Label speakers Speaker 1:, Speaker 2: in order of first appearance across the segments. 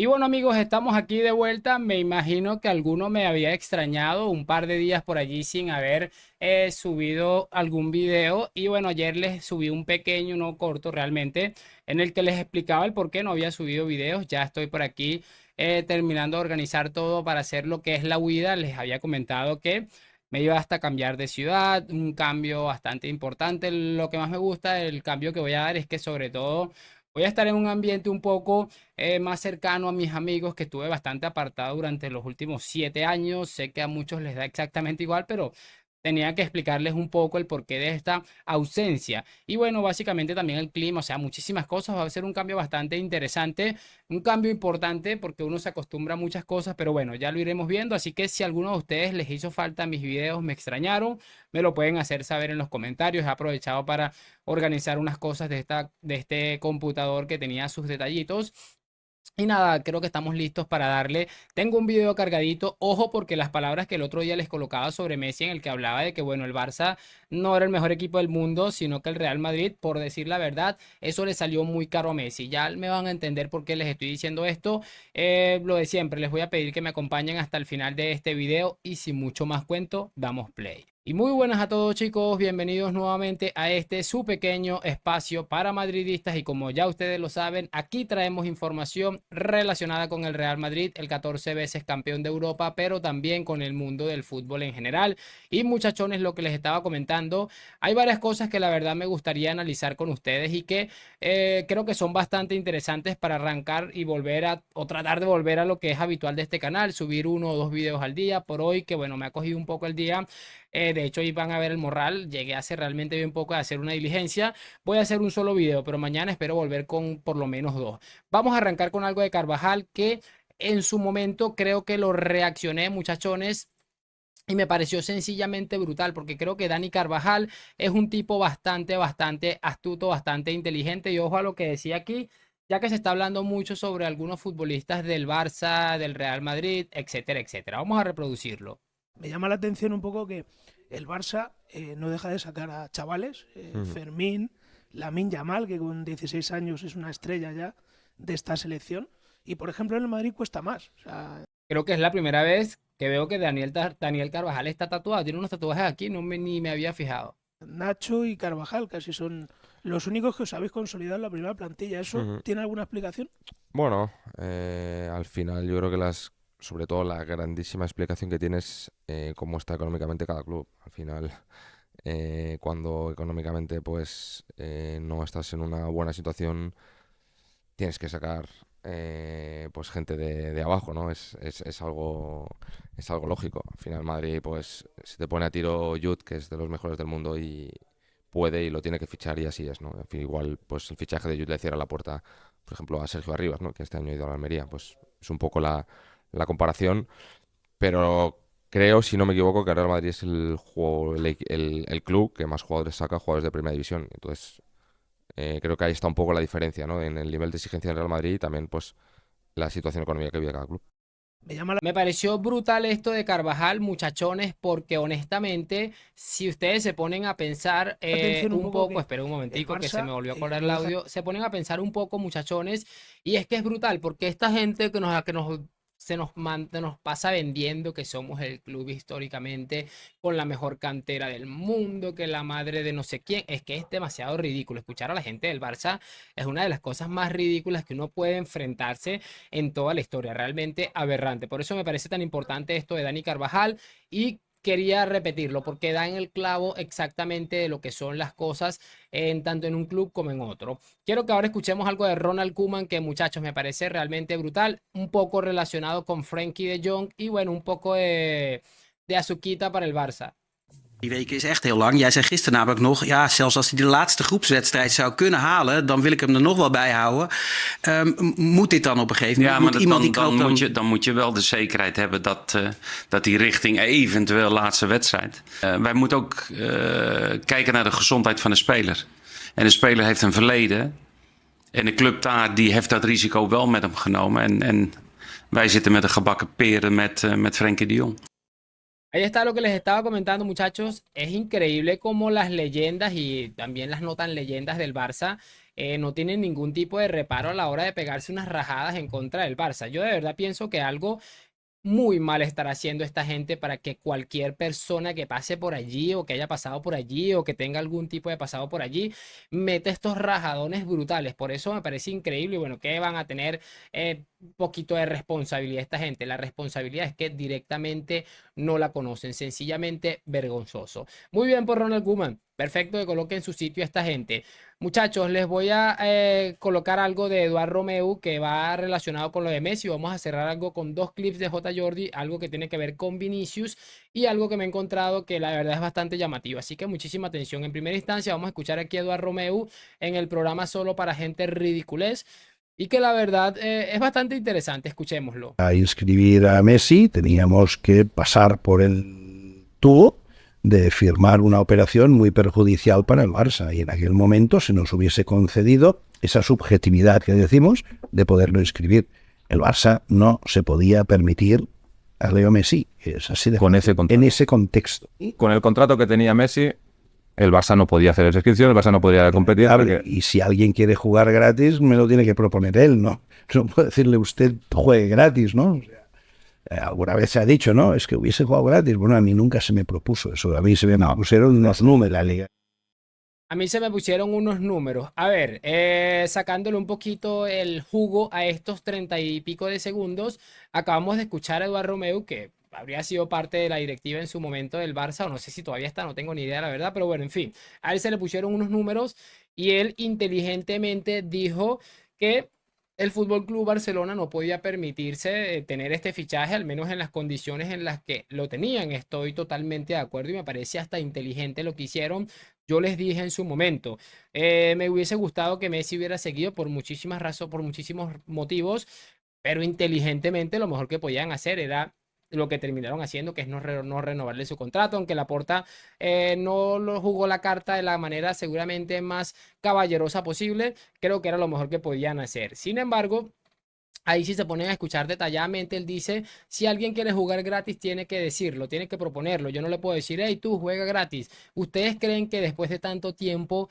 Speaker 1: Y bueno amigos, estamos aquí de vuelta. Me imagino que alguno me había extrañado un par de días por allí sin haber subido algún video. Y bueno, ayer les subí un pequeño, no corto realmente, en el que les explicaba el por qué no había subido videos. Ya estoy por aquí terminando de organizar todo para hacer lo que es la huida. Les había comentado que me iba hasta cambiar de ciudad, un cambio bastante importante. Lo que más me gusta, el cambio que voy a dar es que sobre todo voy a estar en un ambiente un poco más cercano a mis amigos que estuve bastante apartado durante los últimos 7 años. Sé que a muchos les da exactamente igual, pero tenía que explicarles un poco el porqué de esta ausencia. Y bueno, básicamente también el clima, o sea, muchísimas cosas. Va a ser un cambio bastante interesante, un cambio importante porque uno se acostumbra a muchas cosas, pero bueno, ya lo iremos viendo. Así que si a alguno de ustedes les hizo falta mis videos, me extrañaron, me lo pueden hacer saber en los comentarios. He aprovechado para organizar unas cosas de este computador que tenía sus detallitos. Y nada, creo que estamos listos para darle. Tengo un video cargadito. Ojo, porque las palabras que el otro día les colocaba sobre Messi, en el que hablaba de que, bueno, el Barça no era el mejor equipo del mundo, sino que el Real Madrid, por decir la verdad, eso le salió muy caro a Messi. Ya me van a entender por qué les estoy diciendo esto. Lo de siempre, les voy a pedir que me acompañen hasta el final de este video. Y sin mucho más cuento, damos play. Y muy buenas a todos chicos, bienvenidos nuevamente a este su pequeño espacio para madridistas y como ya ustedes lo saben, aquí traemos información relacionada con el Real Madrid, el 14 veces campeón de Europa, pero también con el mundo del fútbol en general. Y muchachones, lo que les estaba comentando, hay varias cosas que la verdad me gustaría analizar con ustedes y que creo que son bastante interesantes para arrancar y volver a, o tratar de volver a lo que es habitual de este canal, subir uno o dos videos al día. Por hoy, que bueno, me ha cogido un poco el día. De hecho, ahí van a ver el morral. Llegué hace realmente bien poco a hacer una diligencia. Voy a hacer un solo video, pero mañana espero volver con por lo menos dos. Vamos a arrancar con algo de Carvajal que en su momento creo que lo reaccioné, muchachones. Y me pareció sencillamente brutal, porque creo que Dani Carvajal es un tipo bastante astuto, bastante inteligente. Y ojo a lo que decía aquí, ya que se está hablando mucho sobre algunos futbolistas del Barça, del Real Madrid, etcétera, etcétera. Vamos a reproducirlo.
Speaker 2: Me llama la atención un poco que el Barça no deja de sacar a chavales,
Speaker 3: Ujú.
Speaker 2: Fermín, Lamine Yamal, que con 16 años es una estrella ya de esta selección, y por ejemplo en el Madrid cuesta más. O sea,
Speaker 1: Creo que es la primera vez que veo que Daniel Carvajal está tatuado. Tiene unos tatuajes aquí, ni me había fijado.
Speaker 2: Nacho y Carvajal casi son los únicos que os habéis consolidado en la primera plantilla. ¿Eso
Speaker 3: Ujú.
Speaker 2: tiene alguna explicación?
Speaker 3: Bueno, al final yo creo que sobre todo la grandísima explicación que tienes cómo está económicamente cada club. Al final, cuando económicamente pues no estás en una buena situación, tienes que sacar pues gente de abajo, ¿no? Es algo lógico. Al final Madrid pues se te pone a tiro Jude, que es de los mejores del mundo y puede y lo tiene que fichar y así es, ¿no? En fin, igual pues el fichaje de Jude le cierra la puerta, por ejemplo, a Sergio Arribas, ¿no? Que este año ha ido a la Almería, pues es un poco la comparación, pero creo, si no me equivoco, que Real Madrid es el club que más jugadores saca, jugadores de primera división. Entonces, creo que ahí está un poco la diferencia, ¿no? En el nivel de exigencia del Real Madrid y también, pues, la situación económica que vive cada club.
Speaker 2: Me llama la
Speaker 1: Me pareció brutal esto de Carvajal, muchachones, porque honestamente, si ustedes se ponen a pensar
Speaker 2: atención un
Speaker 1: un
Speaker 2: poco
Speaker 1: poco,
Speaker 2: que
Speaker 1: esperen un
Speaker 2: el
Speaker 1: momentico que se me
Speaker 2: Barça
Speaker 1: volvió a colar el
Speaker 2: no deja...
Speaker 1: audio, se ponen a pensar un poco, muchachones, y es que es brutal, porque esta gente se nos pasa vendiendo que somos el club históricamente con la mejor cantera del mundo, que la madre de no sé quién, es que es demasiado ridículo. Escuchar a la gente del Barça es una de las cosas más ridículas que uno puede enfrentarse en toda la historia, realmente aberrante. Por eso me parece tan importante esto de Dani Carvajal y quería repetirlo porque da en el clavo exactamente de lo que son las cosas en tanto en un club como en otro. Quiero que ahora escuchemos algo de Ronald Koeman que muchachos me parece realmente brutal, un poco relacionado con Frenkie de Jong y bueno, un poco de azuquita para el Barça.
Speaker 4: Die weken is echt heel lang. Jij zei gisteren namelijk nog, ja, zelfs als hij de laatste groepswedstrijd zou kunnen halen, dan wil ik hem er nog wel bij houden. Moet dit dan op een gegeven moment?
Speaker 5: Ja, maar
Speaker 4: Moet iemand die
Speaker 5: dan,
Speaker 4: knoopt dan...
Speaker 5: dan moet je wel de zekerheid hebben dat die richting eventueel laatste wedstrijd. Wij moeten ook kijken naar de gezondheid van de speler. En de speler heeft een verleden. En de club daar die heeft dat risico wel met hem genomen. En wij zitten met de gebakken peren met Frenkie de Jong.
Speaker 1: Ahí está lo que les estaba comentando, muchachos. Es increíble cómo las leyendas y también las no tan leyendas del Barça no tienen ningún tipo de reparo a la hora de pegarse unas rajadas en contra del Barça. Yo de verdad pienso que algo muy mal estará haciendo esta gente para que cualquier persona que pase por allí o que haya pasado por allí o que tenga algún tipo de pasado por allí mete estos rajadones brutales. Por eso me parece increíble. Y bueno, que van a tener un poquito de responsabilidad esta gente. La responsabilidad es que directamente no la conocen. Sencillamente vergonzoso. Muy bien por Ronald Koeman. Perfecto que coloque en su sitio a esta gente. Muchachos, les voy a colocar algo de Eduard Romeu que va relacionado con lo de Messi. Vamos a cerrar algo con 2 clips de J. Jordi, algo que tiene que ver con Vinicius y algo que me he encontrado que la verdad es bastante llamativo. Así que muchísima atención. En primera instancia vamos a escuchar aquí a Eduard Romeu en el programa Solo para Gente Ridiculez y que la verdad es bastante interesante. Escuchémoslo.
Speaker 6: A inscribir a Messi teníamos que pasar por el tubo de firmar una operación muy perjudicial para el Barça y en aquel momento se nos hubiese concedido esa subjetividad que decimos de poderlo inscribir. El Barça no se podía permitir a Leo Messi, es así de
Speaker 7: Con
Speaker 6: fácil,
Speaker 7: ese contrato.
Speaker 6: en ese contexto.
Speaker 7: Con el contrato que tenía Messi, el Barça no podía hacer esa inscripción, el Barça no podía competir. Porque...
Speaker 6: Y si alguien quiere jugar gratis, me lo tiene que proponer él, ¿no? No puede decirle usted juegue gratis, ¿no? O sea, alguna vez se ha dicho, ¿no? Es que hubiese jugado gratis. Bueno, a mí nunca se me propuso eso. A mí se me pusieron unos números la liga.
Speaker 1: A mí se me pusieron unos números. A ver, sacándole un poquito el jugo a estos 30 y pico de segundos, acabamos de escuchar a Eduard Romeu, que habría sido parte de la directiva en su momento del Barça, o no sé si todavía está, no tengo ni idea, la verdad, pero bueno, en fin, a él se le pusieron unos números y él inteligentemente dijo que el Fútbol Club Barcelona no podía permitirse tener este fichaje, al menos en las condiciones en las que lo tenían. Estoy totalmente de acuerdo y me parece hasta inteligente lo que hicieron. Yo les dije en su momento, me hubiese gustado que Messi hubiera seguido por muchísimas razones, por muchísimos motivos, pero inteligentemente lo mejor que podían hacer era lo que terminaron haciendo, que es no renovarle su contrato, aunque Laporta no lo jugó la carta de la manera seguramente más caballerosa posible, creo que era lo mejor que podían hacer. Sin embargo, ahí sí se ponen a escuchar detalladamente, él dice, si alguien quiere jugar gratis, tiene que decirlo, tiene que proponerlo. Yo no le puedo decir, hey, tú juega gratis. ¿Ustedes creen que después de tanto tiempo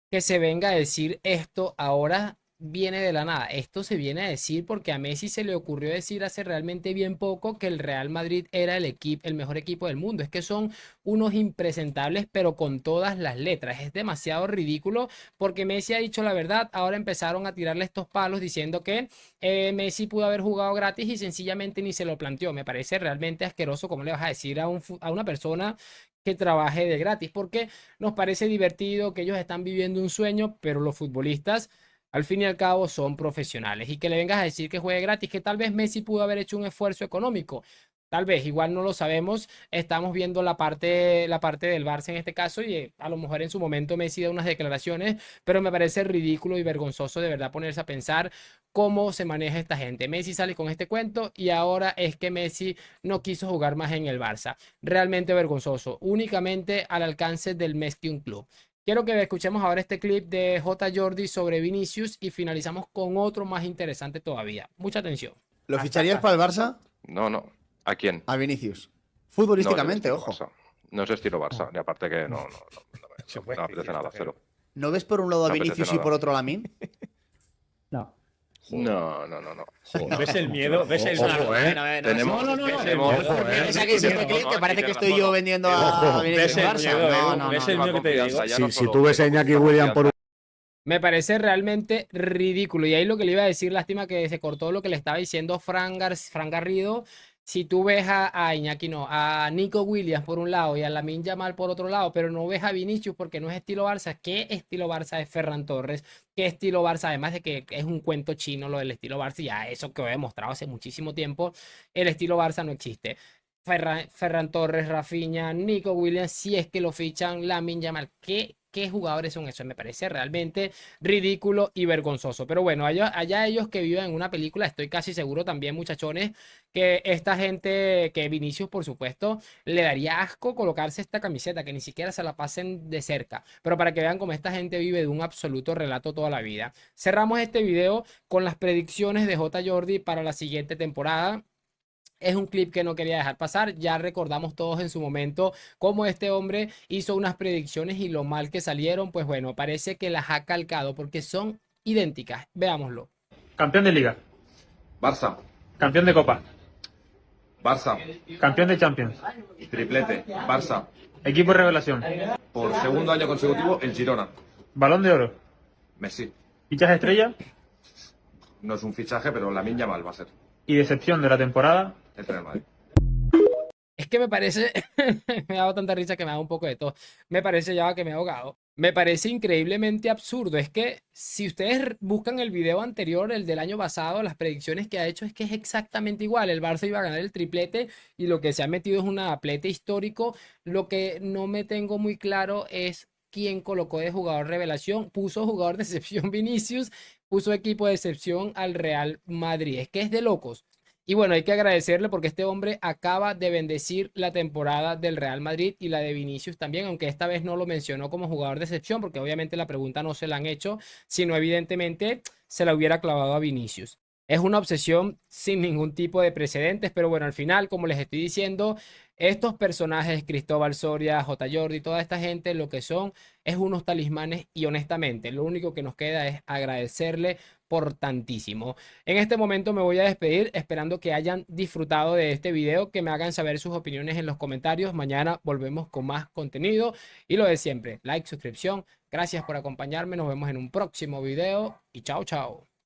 Speaker 1: que se venga a decir esto ahora viene de la nada? Esto se viene a decir porque a Messi se le ocurrió decir hace realmente bien poco que el Real Madrid era el mejor equipo del mundo. Es que son unos impresentables, pero con todas las letras. Es demasiado ridículo porque Messi ha dicho la verdad. Ahora empezaron a tirarle estos palos diciendo que Messi pudo haber jugado gratis y sencillamente ni se lo planteó. Me parece realmente asqueroso. ¿Cómo le vas a decir a una persona que trabaje de gratis? Porque nos parece divertido que ellos están viviendo un sueño, pero los futbolistas al fin y al cabo son profesionales. Y que le vengas a decir que juegue gratis, que tal vez Messi pudo haber hecho un esfuerzo económico. Tal vez, igual no lo sabemos. Estamos viendo la parte del Barça en este caso y a lo mejor en su momento Messi da unas declaraciones, pero me parece ridículo y vergonzoso de verdad ponerse a pensar cómo se maneja esta gente. Messi sale con este cuento y ahora es que Messi no quiso jugar más en el Barça. Realmente vergonzoso, únicamente al alcance del Messi Club. Quiero que escuchemos ahora este clip de J. Jordi sobre Vinicius y finalizamos con otro más interesante todavía. Mucha atención.
Speaker 8: ¿Lo ficharías para el Barça?
Speaker 3: No, no. ¿A quién?
Speaker 8: A Vinicius.
Speaker 3: No
Speaker 8: Futbolísticamente,
Speaker 3: es
Speaker 8: ojo.
Speaker 3: estilo Barça. No es estilo Barça. Y aparte que no me apetece nada, cero.
Speaker 8: ¿No ves por un lado a
Speaker 3: No apetece
Speaker 8: Vinicius y
Speaker 3: nada.
Speaker 8: por otro a Lamine?
Speaker 9: No.
Speaker 3: No.
Speaker 9: ¿Ves el miedo? ¿Ves el
Speaker 3: Ojo, Tenemos,
Speaker 8: ¿Ves aquí este clip que parece que estoy yo vendiendo a Vinicius
Speaker 9: ¿Ves el
Speaker 8: Barça?
Speaker 9: miedo,
Speaker 8: No,
Speaker 9: ¿Ves el miedo que te digo?
Speaker 6: Si tú ves a Iñaki Williams por
Speaker 1: Me parece realmente ridículo. Y ahí lo que le iba a decir, lástima que se cortó lo que le estaba diciendo Fran Garrido. Si tú ves a Iñaki, no, a Nico Williams por un lado y a Lamine Yamal por otro lado, pero no ves a Vinicius porque no es estilo Barça. ¿Qué estilo Barça es Ferran Torres? ¿Qué estilo Barça? Además de que es un cuento chino lo del estilo Barça, ya eso que he demostrado hace muchísimo tiempo, el estilo Barça no existe. Ferran Torres, Rafinha, Nico Williams, si es que lo fichan, Lamine Yamal, ¿qué jugadores son esos? Me parece realmente ridículo y vergonzoso. Pero bueno, allá ellos que viven en una película, estoy casi seguro también, muchachones, que esta gente, que Vinicius, por supuesto, le daría asco colocarse esta camiseta, que ni siquiera se la pasen de cerca. Pero para que vean cómo esta gente vive de un absoluto relato toda la vida. Cerramos este video con las predicciones de J. Jordi para la siguiente temporada. Es un clip que no quería dejar pasar. Ya recordamos todos en su momento cómo este hombre hizo unas predicciones y lo mal que salieron. Pues bueno, parece que las ha calcado porque son idénticas. Veámoslo.
Speaker 9: Campeón de Liga.
Speaker 10: Barça.
Speaker 9: Campeón de Copa.
Speaker 10: Barça.
Speaker 9: Campeón de Champions.
Speaker 10: Triplete. Barça.
Speaker 9: Equipo revelación.
Speaker 10: Por segundo año consecutivo, el Girona.
Speaker 9: Balón de oro.
Speaker 10: Messi.
Speaker 9: Fichaje estrella.
Speaker 10: No es un fichaje, pero Lamine Yamal va a ser
Speaker 9: Y decepción de la temporada.
Speaker 10: el Real Madrid.
Speaker 1: Es que me parece, me ha dado tanta risa que me da un poco de tos. Me parece ya que me he ahogado. Me parece increíblemente absurdo. Es que si ustedes buscan el video anterior, el del año pasado, las predicciones que ha hecho es que es exactamente igual. El Barça iba a ganar el triplete y lo que se ha metido es un aplete histórico. Lo que no me tengo muy claro es quién colocó de jugador revelación. Puso jugador de excepción Vinicius, puso equipo de excepción al Real Madrid. Es que es de locos. Y bueno, hay que agradecerle porque este hombre acaba de bendecir la temporada del Real Madrid y la de Vinicius también, aunque esta vez no lo mencionó como jugador de excepción, porque obviamente la pregunta no se la han hecho, sino evidentemente se la hubiera clavado a Vinicius. Es una obsesión sin ningún tipo de precedentes, pero bueno, al final, como les estoy diciendo, estos personajes, Cristóbal Soria, J. Jordi, toda esta gente, lo que son es unos talismanes y honestamente lo único que nos queda es agradecerle por tantísimo. En este momento me voy a despedir esperando que hayan disfrutado de este video, que me hagan saber sus opiniones en los comentarios. Mañana volvemos con más contenido y lo de siempre, like, suscripción. Gracias por acompañarme, nos vemos en un próximo video y chao, chao.